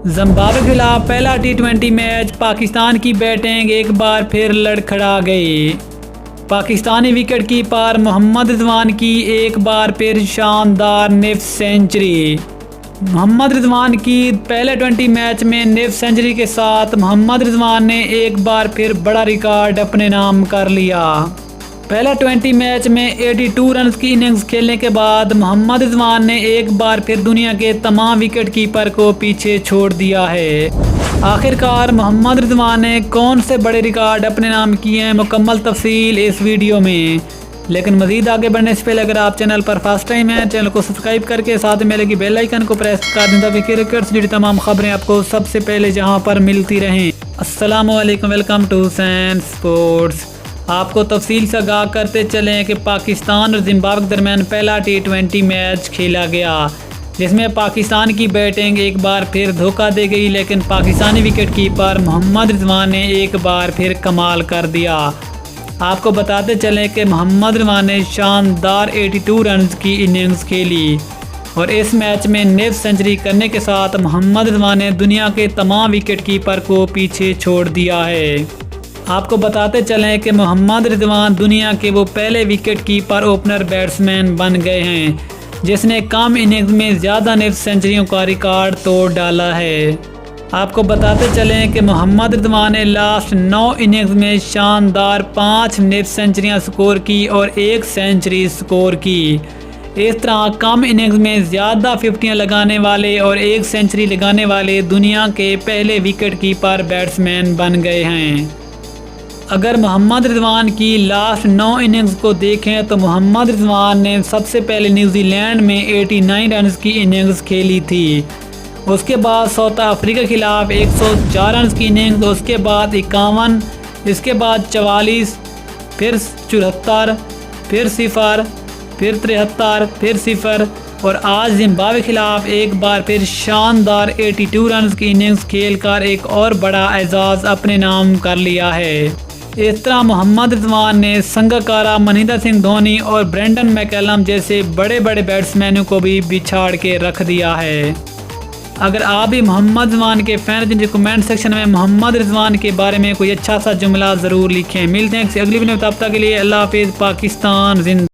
Zimbabwe के खिलाफ पहला T20 मैच पाकिस्तान की बैटिंग एक बार फिर लड़खड़ा गई। पाकिस्तानी विकेट कीपर मोहम्मद रिजवान की एक बार फिर शानदार निफ सेंचुरी। मोहम्मद रिजवान की पहले 20 मैच में निफ सेंचुरी के साथ मोहम्मद रिजवान ने एक बार फिर बड़ा रिकॉर्ड अपने नाम कर लिया। पहला 20 मैच में 82 रन की इनिंग्स खेलने के बाद मोहम्मद रिजवान ने एक बार फिर दुनिया के तमाम विकेट कीपर को पीछे छोड़ दिया है। आखिरकार मोहम्मद रिजवान ने कौन से बड़े रिकॉर्ड अपने नाम किए हैं, मुकम्मल तफसील इस वीडियो में। लेकिन मजीद आगे बढ़ने से पहले अगर आप चैनल पर फर्स्ट टाइम हैं, चैनल को सब्सक्राइब करके साथ में लगी बेल आइकन को प्रेस कर दें ताकि क्रिकेट से जुड़ी तमाम खबरें आपको सबसे पहले जहां पर मिलती रहें। अस्सलाम वालेकुम, वेलकम टू सैन स्पोर्ट्स। आपको तफसील से आगाह करते चलें कि पाकिस्तान और जिम्बाब्वे के दरमियान पहला T20 मैच खेला गया, जिसमें पाकिस्तान की बैटिंग एक बार फिर धोखा दे गई, लेकिन पाकिस्तानी विकेट कीपर मोहम्मद रिजवान ने एक बार फिर कमाल कर दिया। आपको बताते चलें कि मोहम्मद रिजवान ने शानदार 82 रन की इनिंग्स खेली और इस मैच में निफ सेंचुरी करने के साथ मोहम्मद रिजवान ने दुनिया के तमाम विकेट कीपर को पीछे छोड़ दिया है। आपको बताते चलें कि मोहम्मद रिजवान दुनिया के वो पहले विकेट कीपर ओपनर बैट्समैन बन गए हैं जिसने कम इनिंग्स में ज़्यादा निफ सेंचुरियों का रिकॉर्ड तोड़ डाला है। आपको बताते चलें कि मोहम्मद रिजवान ने लास्ट 9 इनिंग्स में शानदार 5 निफ सेंचुरियाँ स्कोर की और 1 सेंचुरी स्कोर की। इस तरह कम इनिंग्स में ज़्यादा 50 लगाने वाले और 1 सेंचुरी लगाने वाले दुनिया के पहले विकेट कीपर बैट्समैन बन गए हैं। अगर मोहम्मद रिजवान की लास्ट 9 इनिंग्स को देखें तो मोहम्मद रिजवान ने सबसे पहले न्यूजीलैंड में 89 रन की इनिंग्स खेली थी। उसके बाद साउथ अफ्रीका के खिलाफ 104 रन की इनिंग्स, उसके बाद 51, इसके बाद 44, फिर 74, फिर 0, फिर 73, फिर 0 और आज जिम्बाब्वे के खिलाफ एक बार फिर शानदार 82 रन की इनिंग्स खेलकर एक और बड़ा एजाज़ अपने नाम कर लिया है। इस तरह मोहम्मद रिजवान ने संगकारा महेंद्र सिंह धोनी और ब्रेंडन मैकलम जैसे बड़े बड़े बैट्समैनों को भी बिछाड़ के रख दिया है। अगर आप भी मोहम्मद रिजवान के फैन हैं, कमेंट सेक्शन में मोहम्मद रिजवान के बारे में कोई अच्छा सा जुमला ज़रूर लिखें। मिलते हैं अगली वीडियो में, तब तक के लिए अल्लाह हाफिज़। पाकिस्तान जिंदा।